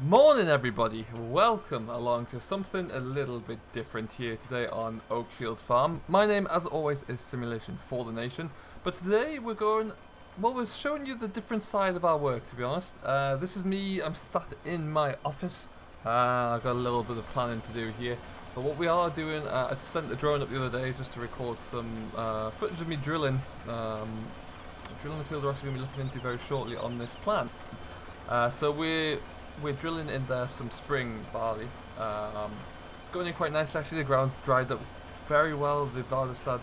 Morning everybody, welcome along to something a little bit different here today on Oakfield Farm. My name as always is Simulation for the Nation, but today we're showing you the different side of our work, to be honest. This is me, I'm sat in my office. I've got a little bit of planning to do here, but what we are doing, I sent a drone up the other day just to record some footage of me drilling. Drilling the field we're actually going to be looking into very shortly on this plan. So we're drilling in there some spring barley. It's going in quite nicely actually. The ground's dried up very well. The Vardestad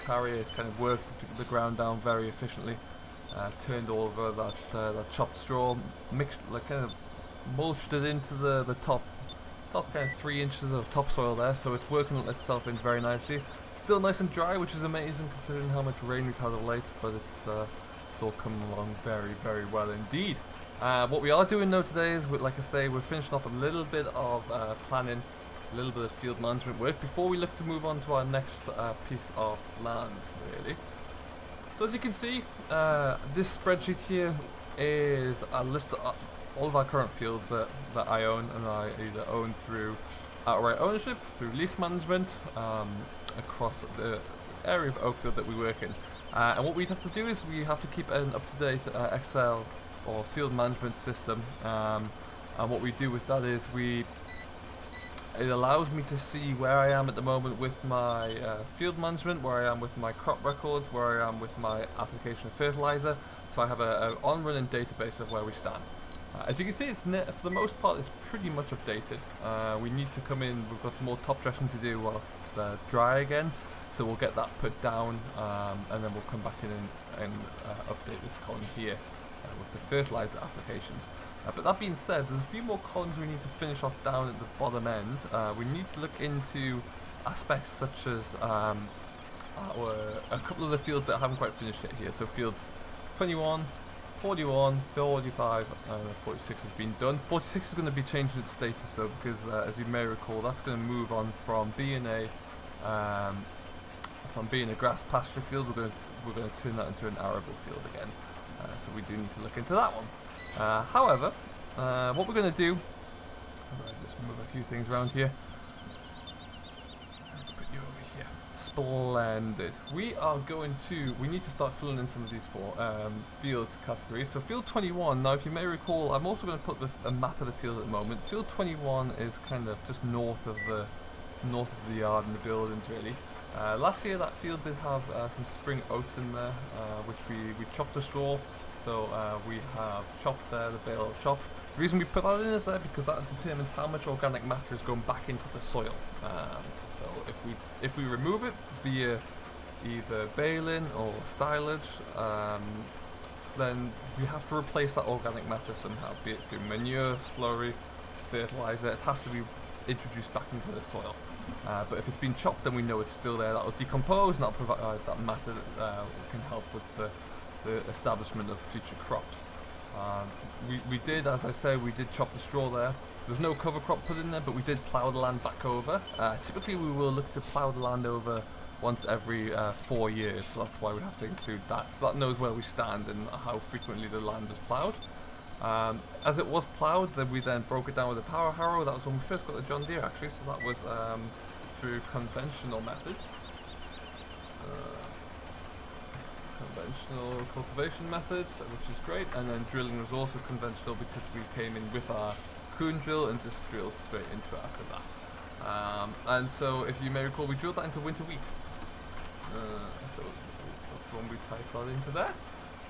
carrier has kind of worked the ground down very efficiently. Turned over that chopped straw, mixed, like kind of mulched it into the top kind of 3 inches of topsoil there, so it's working itself in very nicely. Still nice and dry, which is amazing considering how much rain we've had of late, but it's all coming along very, very well indeed. What we are doing though today is, like I say, we're finishing off a little bit of planning, a little bit of field management work before we look to move on to our next piece of land, really. So as you can see, this spreadsheet here is a list of all of our current fields that I own, and I either own through outright ownership, through lease management, across the area of Oakfield that we work in. And what we'd have to do is we have to keep an up-to-date Excel or field management system, and what we do with that is it allows me to see where I am at the moment with my field management, where I am with my crop records, where I am with my application of fertilizer, so I have an on-running database of where we stand. As you can see, it's for the most part it's pretty much updated. We need to come in, we've got some more top dressing to do whilst it's dry again, so we'll get that put down, and then we'll come back in and update this column here with the fertilizer applications. But that being said, there's a few more columns we need to finish off down at the bottom end. We need to look into aspects such as a couple of the fields that I haven't quite finished yet here. So fields 21, 41, 45, and 46 has been done. 46 is going to be changing its status though, because as you may recall, that's going to move on from being a grass pasture field. We're going to turn that into an arable field again. So we do need to look into that one. However, what we're going to do, just move a few things around here. Let's put you over here. Splendid. We need to start filling in some of these field categories. So field 21, now if you may recall, I'm also going to put a map of the field at the moment. Field 21 is kind of just north of the yard and the buildings really. Last year that field did have some spring oats in there, which we chopped the straw, so we have chopped there, the bale chopped. The reason we put that in is there because that determines how much organic matter is going back into the soil. So if we remove it via either baling or silage, then we have to replace that organic matter somehow, be it through manure, slurry, fertilizer. It has to be introduced back into the soil. But if it's been chopped, then we know it's still there. That will decompose, and that will provide that matter that can help with the establishment of future crops. We did, as I say, we did chop the straw there. There was no cover crop put in there, but we did plough the land back over. Typically, we will look to plough the land over once every 4 years, so that's why we have to include that. So that knows where we stand and how frequently the land is ploughed. As it was ploughed, then we broke it down with a power harrow. That was when we first got the John Deere actually, so that was through conventional methods. Conventional cultivation methods, which is great, and then drilling was also conventional because we came in with our coon drill and just drilled straight into it after that. And so if you may recall, we drilled that into winter wheat. So that's when we typed that into there.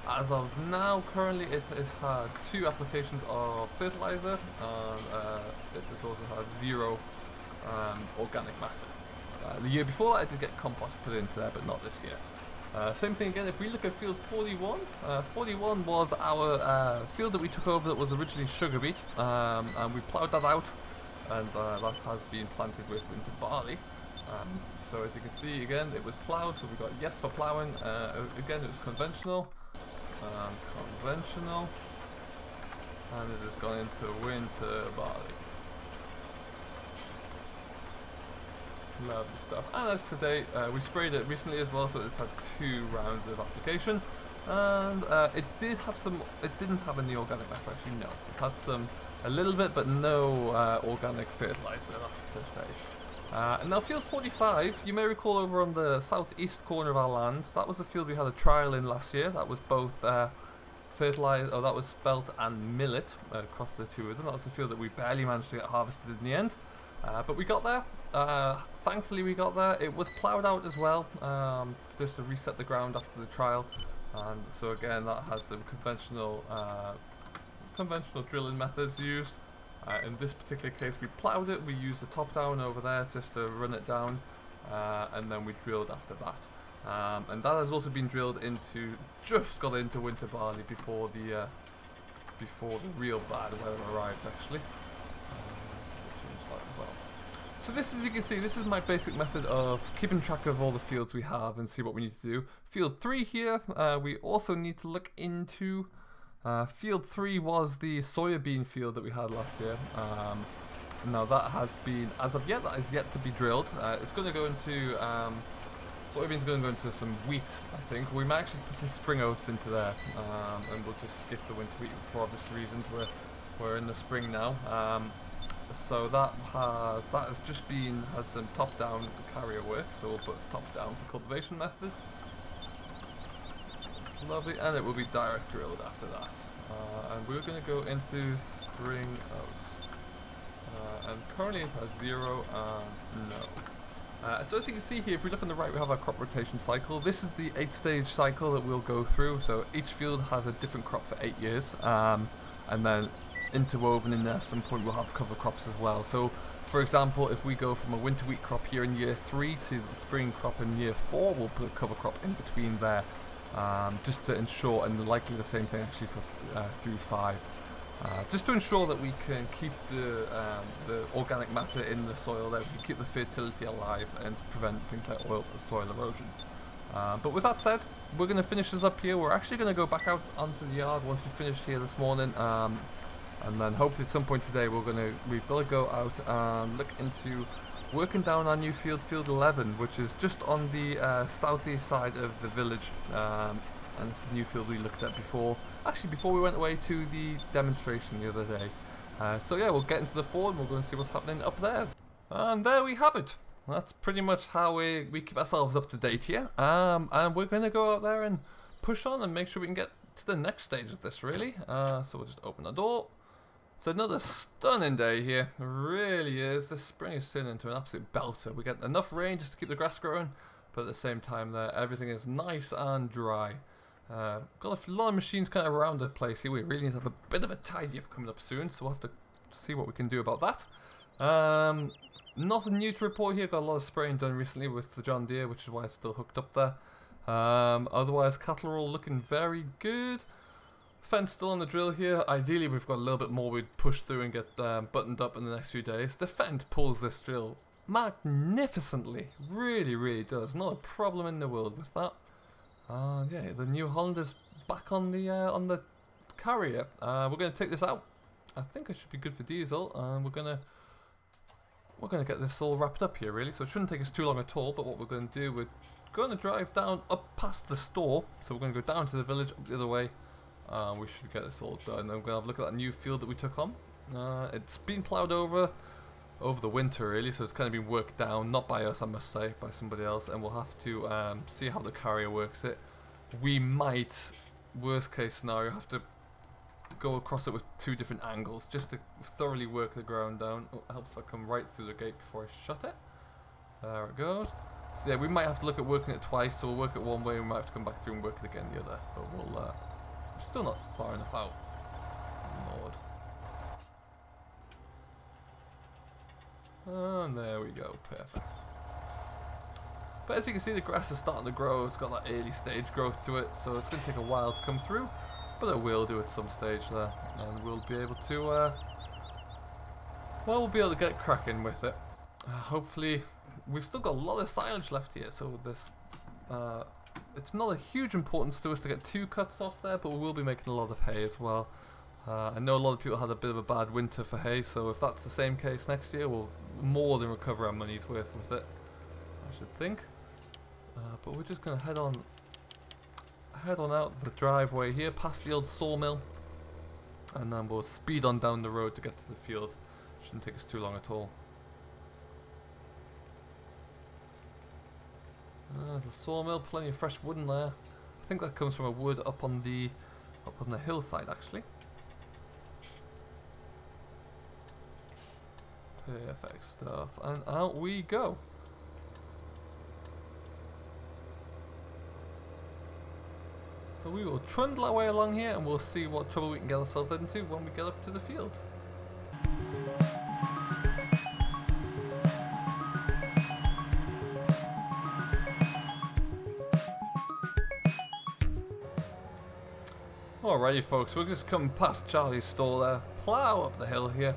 As of now, currently it has had 2 applications of fertilizer, and it has also had 0 organic matter. The year before that, it did get compost put into there, but not this year. Same thing again, if we look at field 41, 41 was our field that we took over that was originally sugar beet, and we ploughed that out, and that has been planted with winter barley. So as you can see, again, it was ploughed, so we got yes for ploughing. Again, it was conventional, and it has gone into winter barley. Lovely stuff. And as today, we sprayed it recently as well, so it's had 2 rounds of application. And it did have some, it didn't have any organic matter actually, no. It had some a little bit, but no organic fertilizer, that's to say. And now field 45, you may recall over on the southeast corner of our land, that was the field we had a trial in last year. That was both fertilizer, or that was spelt and millet across the two of them. That was the field that we barely managed to get harvested in the end. But we got there. Thankfully we got there. It was ploughed out as well, just to reset the ground after the trial. And so again, that has some conventional drilling methods used. In this particular case, we ploughed it. We used a top down over there just to run it down, and then we drilled after that. And that has also been drilled into, just got into winter barley before the real bad weather arrived, actually. So this, as you can see, this is my basic method of keeping track of all the fields we have and see what we need to do. Field 3 here, we also need to look into. Field 3 was the soybean field that we had last year. Now that has been, as of yet, that is yet to be drilled. It's going to go into, soybeans are going to go into some wheat, I think. We might actually put some spring oats into there, and we'll just skip the winter wheat for obvious reasons. We're in the spring now. So that has just been, has some top down carrier work, so we'll put top down for cultivation method. It's lovely, and it will be direct drilled after that. And we're going to go into spring oats. And currently it has 0 and no. So as you can see here, if we look on the right, we have our crop rotation cycle. This is the 8-stage cycle that we'll go through. So each field has a different crop for 8 years, and then interwoven in there at some point we'll have cover crops as well. So for example, if we go from a winter wheat crop here in year 3 to the spring crop in year 4, we'll put a cover crop in between there, just to ensure, and likely the same thing actually for through 5, just to ensure that we can keep the organic matter in the soil there, we can keep the fertility alive and prevent things like soil erosion. But with that said, we're going to finish this up here. We're actually going to go back out onto the yard once we finished here this morning, and then hopefully at some point today we've got to go out and look into working down our new field, field 11, which is just on the southeast side of the village, and it's a new field we looked at before we went away to the demonstration the other day. So yeah, we'll get into the forward and we'll go and see what's happening up there. And there we have it. That's pretty much how we keep ourselves up to date here, and we're going to go out there and push on and make sure we can get to the next stage of this, really. So we'll just open the door. It's another stunning day here, it really is. This spring is turning into an absolute belter. We get enough rain just to keep the grass growing, but at the same time there, everything is nice and dry. Got a lot of machines kind of around the place here. We really need to have a bit of a tidy up coming up soon, so we'll have to see what we can do about that. Nothing new to report here. Got a lot of spraying done recently with the John Deere, which is why it's still hooked up there. Otherwise, cattle are all looking very good. Fence still on the drill here. Ideally, we've got a little bit more we'd push through and get buttoned up in the next few days. The fence pulls this drill magnificently. Really, really does. Not a problem in the world with that. Yeah, the New Hollander's back on the carrier. We're going to take this out. I think it should be good for diesel. We're going to get this all wrapped up here, really. So it shouldn't take us too long at all. But what we're going to do, we're going to drive down up past the store. So we're going to go down to the village up the other way. We should get this all done. Then we're going to have a look at that new field that we took on. It's been ploughed over the winter, really, so it's kind of been worked down, not by us, I must say, by somebody else, and we'll have to see how the carrier works it. We might, worst case scenario, have to go across it with 2 different angles just to thoroughly work the ground down. Oh, it helps if I come right through the gate before I shut it. There it goes. So yeah, we might have to look at working it twice, so we'll work it one way, and we might have to come back through and work it again the other, but we'll still not far enough out. Lord. And there we go, perfect. But as you can see, the grass is starting to grow. It's got that early stage growth to it, so it's going to take a while to come through, but it will do at some stage there, and we'll be able to well, we'll be able to get cracking with it. Hopefully, we've still got a lot of silage left here, so this it's not a huge importance to us to get 2 cuts off there, but we will be making a lot of hay as well. I know a lot of people had a bit of a bad winter for hay, so if that's the same case next year, we'll more than recover our money's worth with it, I should think. But we're just going to head on out the driveway here, past the old sawmill. and then we'll speed on down the road to get to the field. Shouldn't take us too long at all. There's a sawmill, plenty of fresh wood in there. I think that comes from a wood up on the hillside actually. Perfect stuff, and out we go. So we will trundle our way along here and we'll see what trouble we can get ourselves into when we get up to the field. Alrighty folks, we're just coming past Charlie's stall there, plough up the hill here,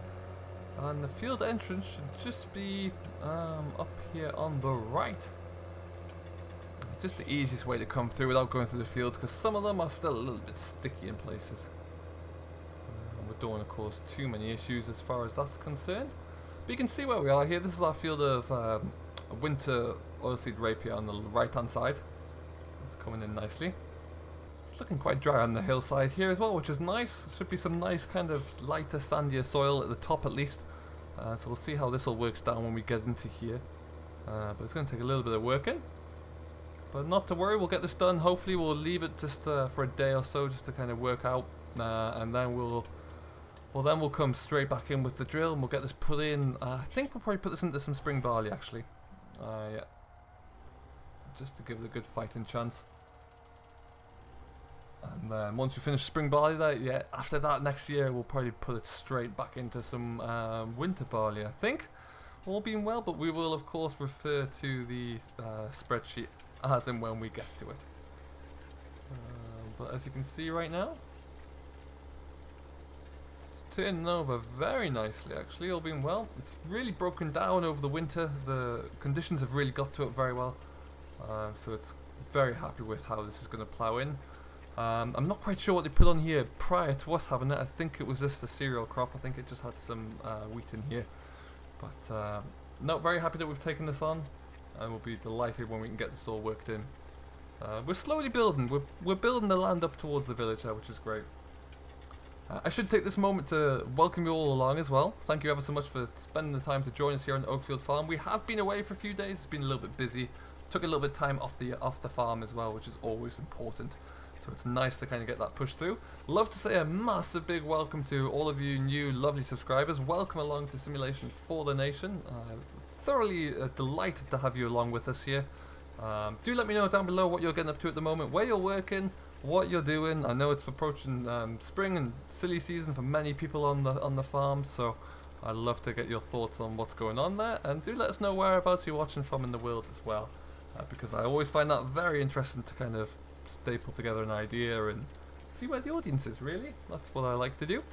and the field entrance should just be up here on the right. Just the easiest way to come through without going through the fields, because some of them are still a little bit sticky in places. We don't want to cause too many issues as far as that's concerned. But you can see where we are here. This is our field of winter oilseed rape here on the right hand side. It's coming in nicely. It's looking quite dry on the hillside here as well, which is nice. Should be some nice kind of lighter, sandier soil at the top at least. So we'll see how this all works down when we get into here. But it's going to take a little bit of working. But not to worry, we'll get this done. Hopefully we'll leave it just for a day or so just to kind of work out. And then we'll come straight back in with the drill and we'll get this put in. I think we'll probably put this into some spring barley actually. Yeah. Just to give it a good fighting chance. And then once we finish spring barley there, yeah, after that next year we'll probably put it straight back into some winter barley, I think. All being well, but we will of course refer to the spreadsheet as and when we get to it. But as you can see right now, it's turning over very nicely actually, all being well. It's really broken down over the winter. The conditions have really got to it very well. So it's very happy with how this is going to plough in. I'm not quite sure what they put on here prior to us having it. I think it was just a cereal crop. I think it just had some wheat in here. But not very happy that we've taken this on, and we'll be delighted when we can get this all worked in. We're slowly building. We're building the land up towards the village there, which is great. I should take this moment to welcome you all along as well. Thank you ever so much for spending the time to join us here on Oakfield Farm. We have been away for a few days. It's been a little bit busy. Took a little bit of time off the farm as well, which is always important. So it's nice to kind of get that pushed through. Love to say a massive big welcome to all of you new lovely subscribers. Welcome along to Simulation for the Nation. Thoroughly delighted to have you along with us here. Do let me know down below what you're getting up to at the moment, where you're working, what you're doing. I know it's approaching spring and silly season for many people on the farm, so I'd love to get your thoughts on what's going on there, and do let us know whereabouts you're watching from in the world as well, because I always find that very interesting to kind of staple together an idea and see where the audience is, really. That's what I like to do.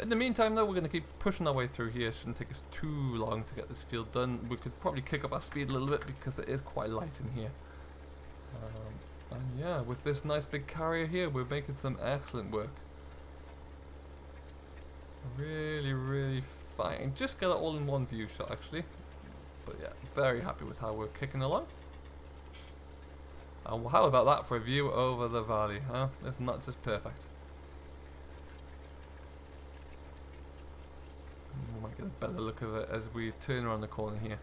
In the meantime though, we're going to keep pushing our way through here. Shouldn't take us too long to get this field done. We could probably kick up our speed a little bit because it is quite light in here. And yeah, with this nice big carrier here, we're making some excellent work. Really, really fine. Just get it all in one view shot actually. But yeah, very happy with how we're kicking along. And how about that for a view over the valley, huh? It's not just perfect. We might get a better look of it as we turn around the corner here.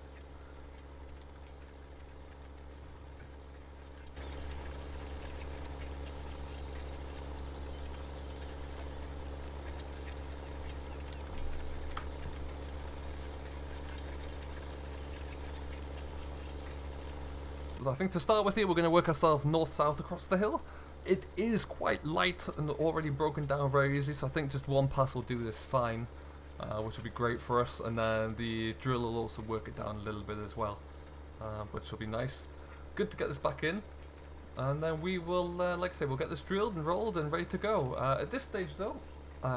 I think to start with here, we're going to work ourselves north-south across the hill. It is quite light and already broken down very easily, so I think just one pass will do this fine, which will be great for us, and then the drill will also work it down a little bit as well, which will be nice. Good to get this back in, and then we will, like I say, we'll get this drilled and rolled and ready to go. At this stage though,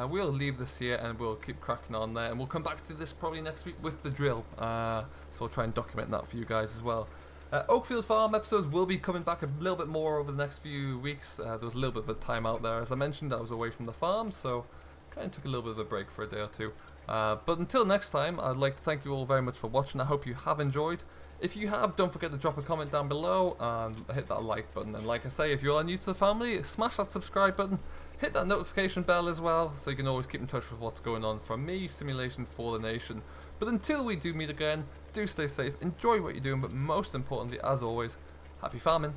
we'll leave this here and we'll keep cracking on there, and we'll come back to this probably next week with the drill, so I'll try and document that for you guys as well. Oakfield Farm episodes will be coming back a little bit more over the next few weeks. There was a little bit of a time out there. As I mentioned, I was away from the farm, so kind of took a little bit of a break for a day or two. But until next time, I'd like to thank you all very much for watching. I hope you have enjoyed. If you have, don't forget to drop a comment down below and hit that like button. And like I say, if you are new to the family, smash that subscribe button. Hit that notification bell as well, so you can always keep in touch with what's going on from me, Simulation for the Nation. But until we do meet again, do stay safe, enjoy what you're doing, but most importantly, as always, happy farming.